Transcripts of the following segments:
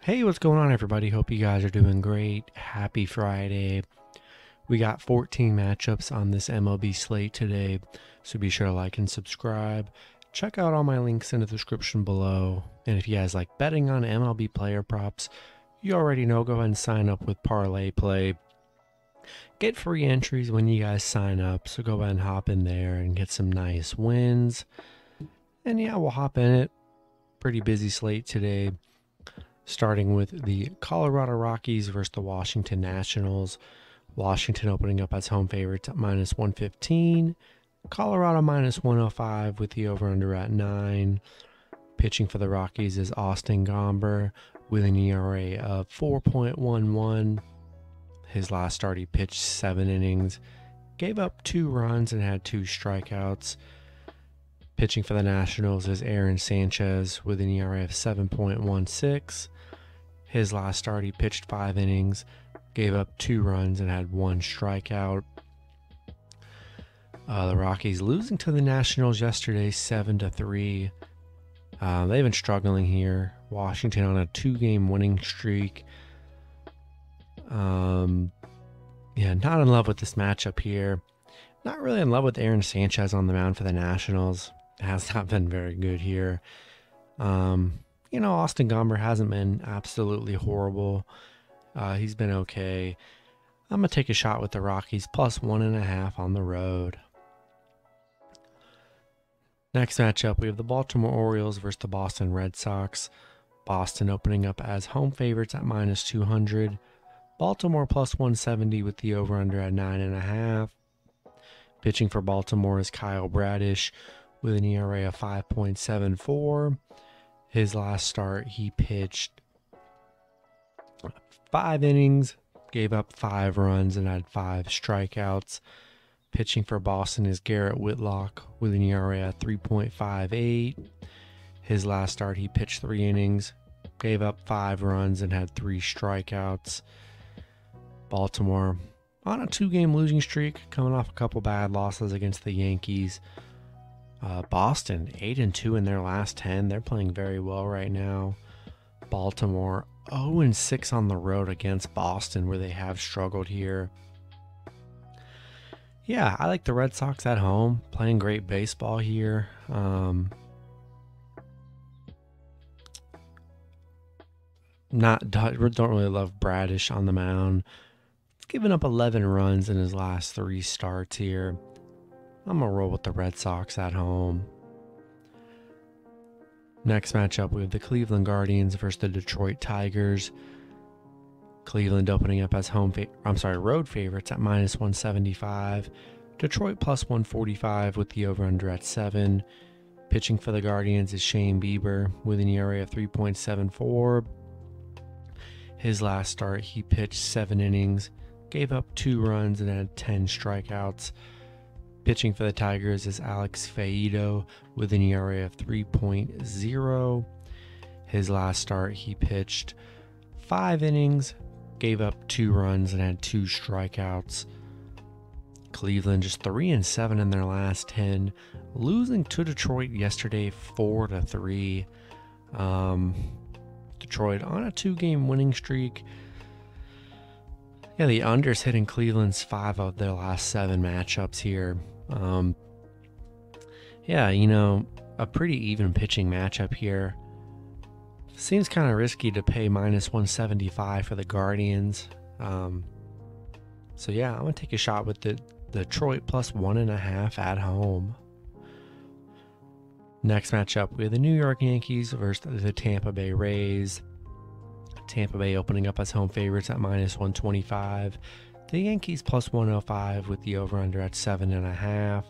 Hey, what's going on, everybody? Hope you guys are doing great. Happy Friday. We got 14 matchups on this MLB slate today, so be sure to like and subscribe. Check out all my links in the description below. And if you guys like betting on MLB player props, you already know, go ahead and sign up with Parlay Play. Get free entries when you guys sign up, so go ahead and hop in there and get some nice wins. And yeah, we'll hop in it. Pretty busy slate today. Starting with the Colorado Rockies versus the Washington Nationals. Washington opening up as home favorites at -115. Colorado -105 with the over-under at 9. Pitching for the Rockies is Austin Gomber with an ERA of 4.11. His last start, he pitched 7 innings, gave up 2 runs and had 2 strikeouts. Pitching for the Nationals is Aaron Sanchez with an ERA of 7.16. His last start, he pitched 5 innings, gave up 2 runs and had 1 strikeout. The Rockies losing to the Nationals yesterday, 7-3. They've been struggling here. Washington on a 2-game winning streak. Not in love with this matchup here. Not really in love with Aaron Sanchez on the mound for the Nationals. Has not been very good here. Austin Gomber hasn't been absolutely horrible. He's been okay. I'm going to take a shot with the Rockies +1.5 on the road. Next matchup, we have the Baltimore Orioles versus the Boston Red Sox. Boston opening up as home favorites at -200. Baltimore +170 with the over-under at 9.5. Pitching for Baltimore is Kyle Bradish with an ERA of 5.74. His last start, he pitched 5 innings, gave up 5 runs, and had 5 strikeouts. Pitching for Boston is Garrett Whitlock with an ERA of 3.58. His last start, he pitched 3 innings, gave up 5 runs, and had 3 strikeouts. Baltimore on a 2-game losing streak, coming off a couple bad losses against the Yankees. Boston 8-2 in their last 10. They're playing very well right now. Baltimore 0-6 on the road against Boston, where they have struggled here. Yeah, I like the Red Sox at home, playing great baseball here. Don't really love Bradish on the mound. He's given up 11 runs in his last 3 starts here. I'm going to roll with the Red Sox at home. Next matchup, we have the Cleveland Guardians versus the Detroit Tigers. Cleveland opening up as road favorites at -175. Detroit +145 with the over-under at 7. Pitching for the Guardians is Shane Bieber with an ERA of 3.74. His last start, he pitched 7 innings, gave up 2 runs and had 10 strikeouts. Pitching for the Tigers is Alex Faedo with an ERA of 3.0. His last start, he pitched 5 innings, gave up 2 runs, and had 2 strikeouts. Cleveland just 3-7 in their last 10, losing to Detroit yesterday 4-3. Detroit on a 2-game winning streak. Yeah, the under's hitting Cleveland's 5 of their last 7 matchups here. A pretty even pitching matchup here. Seems kind of risky to pay -175 for the Guardians. I'm going to take a shot with the Detroit +1.5 at home. Next matchup, we have the New York Yankees versus the Tampa Bay Rays. Tampa Bay opening up as home favorites at -125. The Yankees +105 with the over-under at 7.5.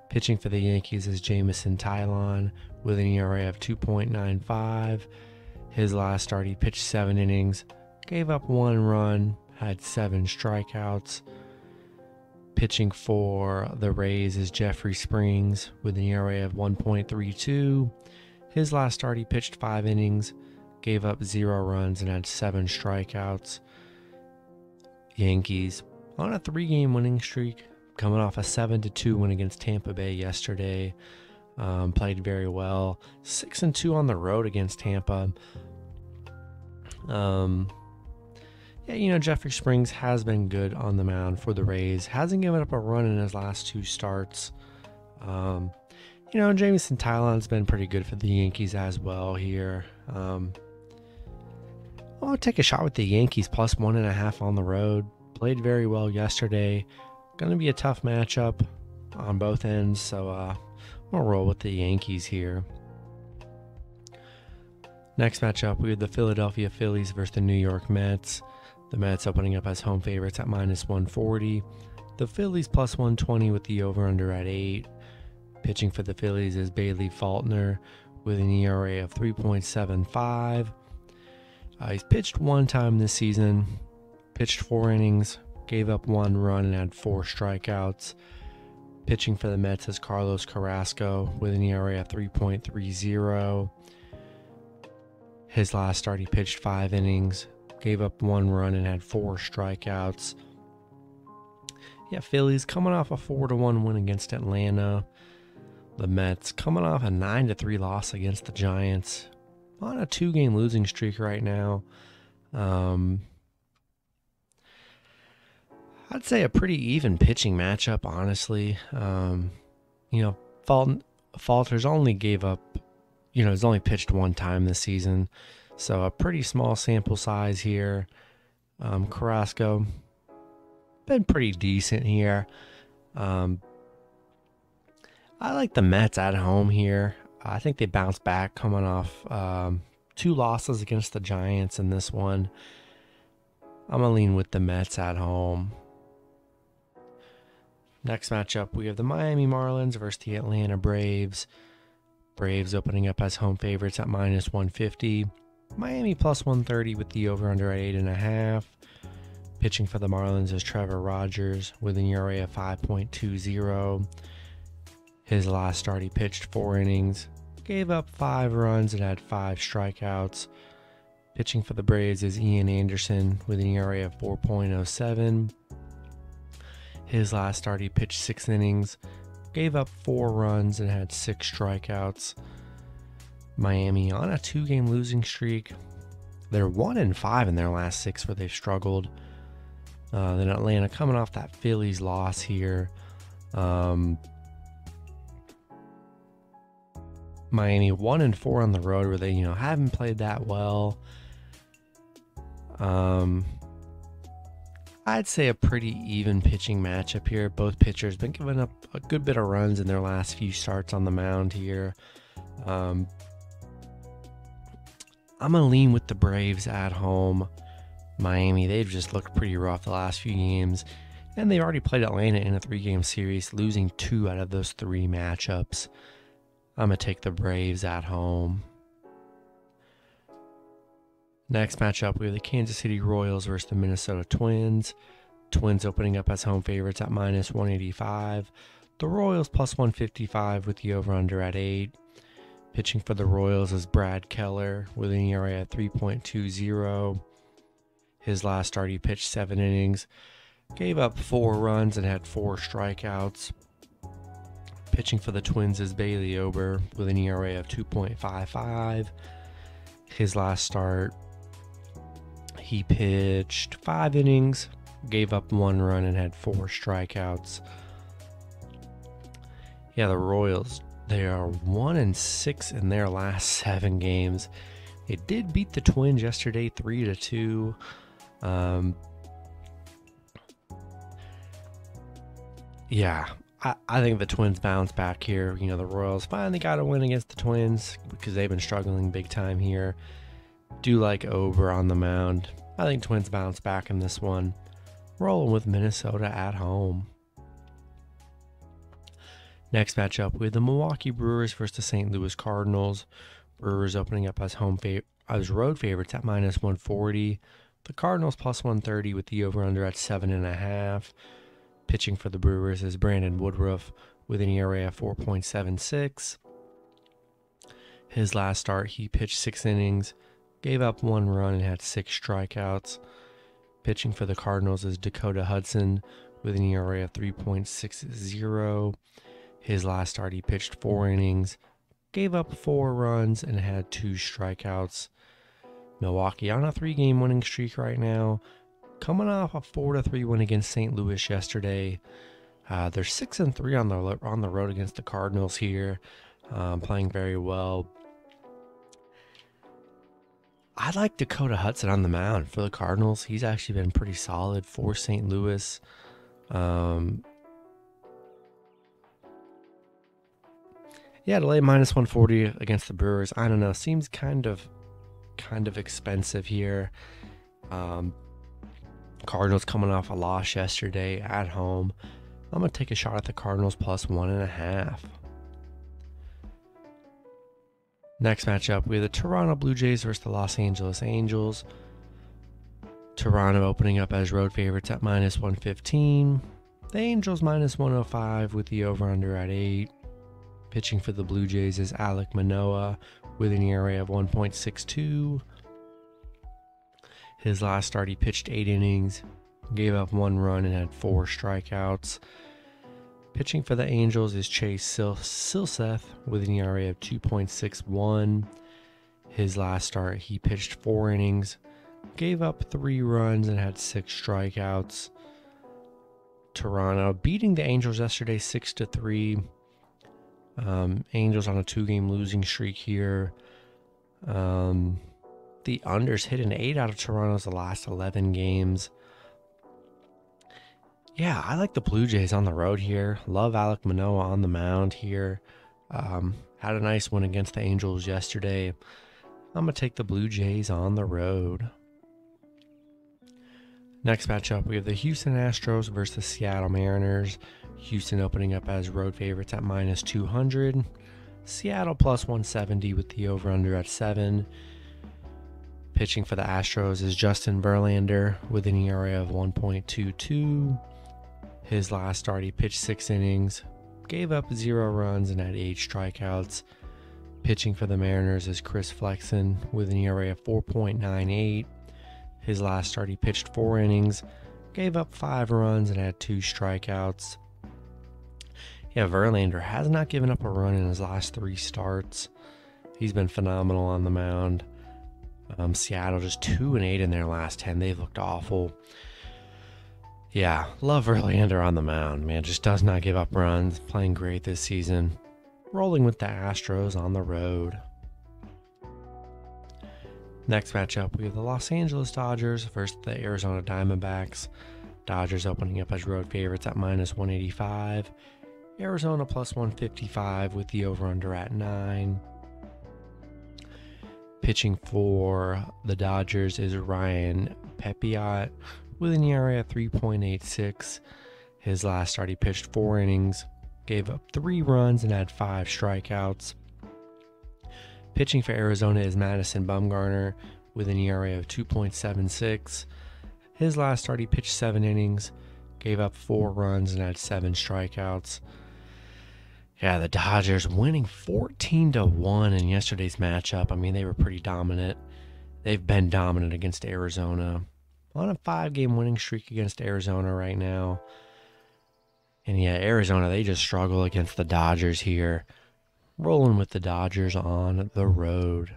Pitching for the Yankees is Jamison Tylon with an ERA of 2.95. His last start, he pitched 7 innings, gave up 1 run, had 7 strikeouts. Pitching for the Rays is Jeffrey Springs with an ERA of 1.32. His last start, he pitched 5 innings, gave up 0 runs, and had 7 strikeouts. Yankees on a 3-game winning streak, coming off a 7-2 win against Tampa Bay yesterday. Played very well. 6-2 on the road against Tampa. Yeah, Jeffrey Springs has been good on the mound for the Rays. Hasn't given up a run in his last 2 starts. Jamison Tylan's been pretty good for the Yankees as well here. I'll take a shot with the Yankees plus 1.5 on the road. Played very well yesterday. Going to be a tough matchup on both ends, so I'm going to roll with the Yankees here. Next matchup, we have the Philadelphia Phillies versus the New York Mets. The Mets opening up as home favorites at minus 140. The Phillies plus 120 with the over-under at 8. Pitching for the Phillies is Bailey Faulkner with an ERA of 3.75. He's pitched 1 time this season, pitched 4 innings, gave up 1 run and had 4 strikeouts. Pitching for the Mets is Carlos Carrasco with an ERA of 3.30. His last start, he pitched 5 innings, gave up 1 run and had 4 strikeouts. Yeah, Phillies coming off a 4-1 win against Atlanta. The Mets coming off a 9-3 loss against the Giants. On a 2-game losing streak right now. I'd say a pretty even pitching matchup, honestly. Falters only gave up, he's only pitched 1 time this season. So a pretty small sample size here. Carrasco, been pretty decent here. I like the Mets at home here. I think they bounced back coming off 2 losses against the Giants in this one. I'm going to lean with the Mets at home. Next matchup, we have the Miami Marlins versus the Atlanta Braves. Braves opening up as home favorites at minus 150. Miami plus 130 with the over-under at 8.5. Pitching for the Marlins is Trevor Rogers with an ERA of 5.20. His last start, he pitched 4 innings, gave up 5 runs and had 5 strikeouts. Pitching for the Braves is Ian Anderson with an ERA of 4.07. His last start, he pitched 6 innings, gave up 4 runs and had 6 strikeouts. Miami on a 2-game losing streak. They're 1-5 in their last 6 where they've struggled. Then Atlanta coming off that Phillies loss here. Miami 1-4 on the road where they, haven't played that well. I'd say a pretty even pitching matchup here. Both pitchers been giving up a good bit of runs in their last few starts on the mound here. I'm going to lean with the Braves at home. Miami, they've just looked pretty rough the last few games. And they've already played Atlanta in a 3-game series, losing 2 out of those 3 matchups. I'm going to take the Braves at home. Next matchup, we have the Kansas City Royals versus the Minnesota Twins. Twins opening up as home favorites at minus 185. The Royals plus 155 with the over-under at 8. Pitching for the Royals is Brad Keller with an ERA at 3.20. His last start, he pitched 7 innings, gave up 4 runs and had 4 strikeouts. Pitching for the Twins is Bailey Ober with an ERA of 2.55. His last start, he pitched 5 innings, gave up 1 run and had 4 strikeouts. Yeah, the Royals, they are 1-6 in their last 7 games. They did beat the Twins yesterday 3-2. I think the Twins bounce back here. The Royals finally got a win against the Twins because they've been struggling big time here. Do like Ober on the mound. I think Twins bounce back in this one. Rolling with Minnesota at home. Next matchup, we have the Milwaukee Brewers versus the St. Louis Cardinals. Brewers opening up as road favorites at minus 140. The Cardinals plus 130 with the over-under at 7.5. Pitching for the Brewers is Brandon Woodruff with an ERA of 4.76. His last start, he pitched 6 innings, gave up 1 run and had 6 strikeouts. Pitching for the Cardinals is Dakota Hudson with an ERA of 3.60. His last start, he pitched 4 innings, gave up 4 runs and had 2 strikeouts. Milwaukee on a 3-game winning streak right now, coming off a 4-3 win against St. Louis yesterday. They're 6-3 on the road against the Cardinals here, playing very well. I like Dakota Hudson on the mound for the Cardinals. He's actually been pretty solid for St. Louis. Yeah, to lay -140 against the Brewers, I don't know, seems kind of expensive here. Cardinals coming off a loss yesterday at home. I'm going to take a shot at the Cardinals +1.5. Next matchup, we have the Toronto Blue Jays versus the Los Angeles Angels. Toronto opening up as road favorites at -115. The Angels -105 with the over-under at 8. Pitching for the Blue Jays is Alek Manoah with an ERA of 1.62. His last start, he pitched 8 innings, gave up 1 run, and had 4 strikeouts. Pitching for the Angels is Chase Silseth with an ERA of 2.61. His last start, he pitched 4 innings, gave up 3 runs, and had 6 strikeouts. Toronto beating the Angels yesterday 6-3. Angels on a 2-game losing streak here. The unders hit an 8 out of Toronto's the last 11 games. Yeah, I like the Blue Jays on the road here. Love Alek Manoah on the mound here. Had a nice win against the Angels yesterday. I'm going to take the Blue Jays on the road. Next matchup, we have the Houston Astros versus the Seattle Mariners. Houston opening up as road favorites at -200. Seattle +170 with the over-under at 7. Pitching for the Astros is Justin Verlander with an ERA of 1.22. His last start, he pitched 6 innings, gave up 0 runs, and had 8 strikeouts. Pitching for the Mariners is Chris Flexen with an ERA of 4.98. His last start, he pitched 4 innings, gave up 5 runs, and had 2 strikeouts. Yeah, Verlander has not given up a run in his last 3 starts. He's been phenomenal on the mound. Seattle just 2-8 in their last 10. They've looked awful. Yeah, love Verlander on the mound, man. Just does not give up runs. Playing great this season. Rolling with the Astros on the road. Next matchup, we have the Los Angeles Dodgers versus the Arizona Diamondbacks. Dodgers opening up as road favorites at -185. Arizona +155 with the over-under at 9. Pitching for the Dodgers is Ryan Pepiot with an ERA of 3.86. His last start, he pitched 4 innings, gave up 3 runs, and had 5 strikeouts. Pitching for Arizona is Madison Bumgarner with an ERA of 2.76. His last start, he pitched 7 innings, gave up 4 runs, and had 7 strikeouts. Yeah, the Dodgers winning 14-1 in yesterday's matchup. I mean, they were pretty dominant. They've been dominant against Arizona. On a 5-game winning streak against Arizona right now. And yeah, Arizona, they just struggle against the Dodgers here. Rolling with the Dodgers on the road.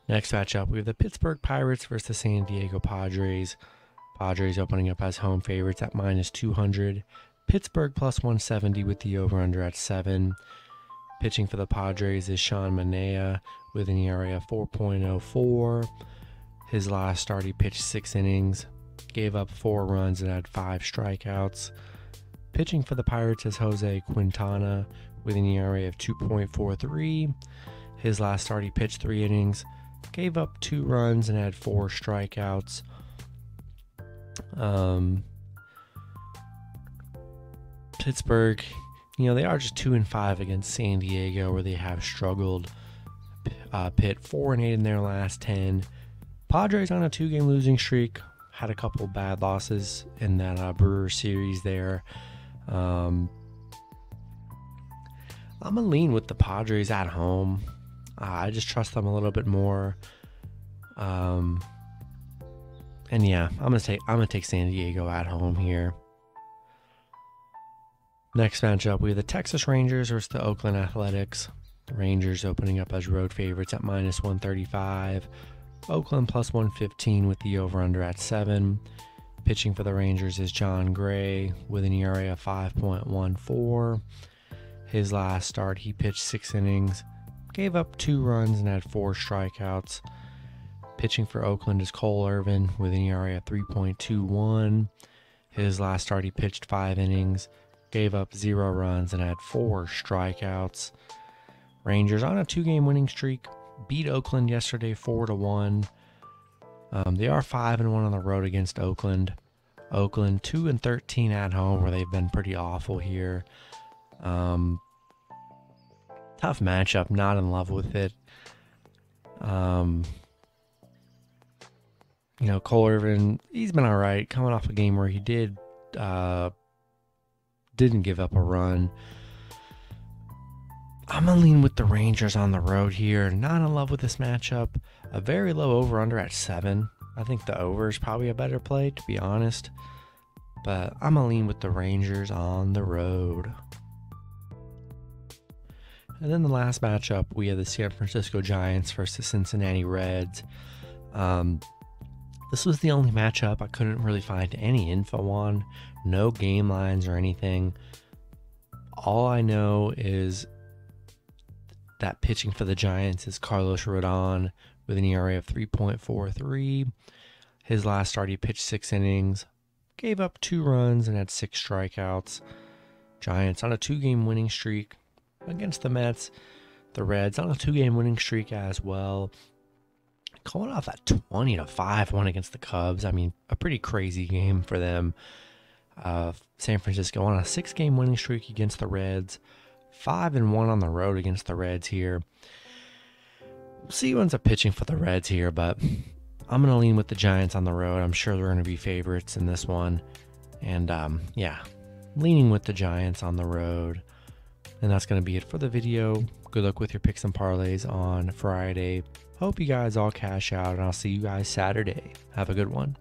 Next matchup, we have the Pittsburgh Pirates versus the San Diego Padres. Padres opening up as home favorites at -200. Pittsburgh +170 with the over-under at 7. Pitching for the Padres is Sean Manaea with an ERA of 4.04. His last start, he pitched 6 innings, gave up 4 runs, and had 5 strikeouts. Pitching for the Pirates is Jose Quintana with an ERA of 2.43. His last start, he pitched 3 innings, gave up 2 runs, and had 4 strikeouts. Pittsburgh, they are just 2-5 against San Diego, where they have struggled. Pitt 4-8 in their last 10. Padres on a 2-game losing streak. Had a couple bad losses in that Brewers series there. I'm going to lean with the Padres at home. I just trust them a little bit more. And yeah, I'm gonna take San Diego at home here. Next matchup, we have the Texas Rangers versus the Oakland Athletics. The Rangers opening up as road favorites at -135. Oakland +115 with the over-under at 7. Pitching for the Rangers is John Gray with an ERA of 5.14. His last start, he pitched 6 innings, gave up 2 runs and had 4 strikeouts. Pitching for Oakland is Cole Irvin with an ERA of 3.21. His last start, he pitched 5 innings, gave up 0 runs and had 4 strikeouts. Rangers on a 2-game winning streak, beat Oakland yesterday 4-1. They are 5-1 on the road against Oakland. Oakland 2-13 at home, where they've been pretty awful here. Tough matchup, not in love with it. Cole Irvin, he's been all right, coming off a game where he didn't give up a run. I'm going to lean with the Rangers on the road here. Not in love with this matchup. A very low over-under at 7. I think the over is probably a better play, to be honest. But I'm going to lean with the Rangers on the road. And then the last matchup, we have the San Francisco Giants versus Cincinnati Reds. This was the only matchup I couldn't really find any info on. No game lines or anything. All I know is that pitching for the Giants is Carlos Rodon with an ERA of 3.43. His last start, he pitched 6 innings, gave up 2 runs and had 6 strikeouts. Giants on a 2-game winning streak against the Mets. The Reds on a 2-game winning streak as well. Coming off that 20-5 one against the Cubs. I mean, a pretty crazy game for them. San Francisco on a 6-game winning streak against the Reds. 5-1 on the road against the Reds here. We'll see who ends up pitching for the Reds here, but I'm going to lean with the Giants on the road. I'm sure they're going to be favorites in this one. And leaning with the Giants on the road. And that's going to be it for the video. Good luck with your picks and parlays on Friday. Hope you guys all cash out, and I'll see you guys Saturday. Have a good one.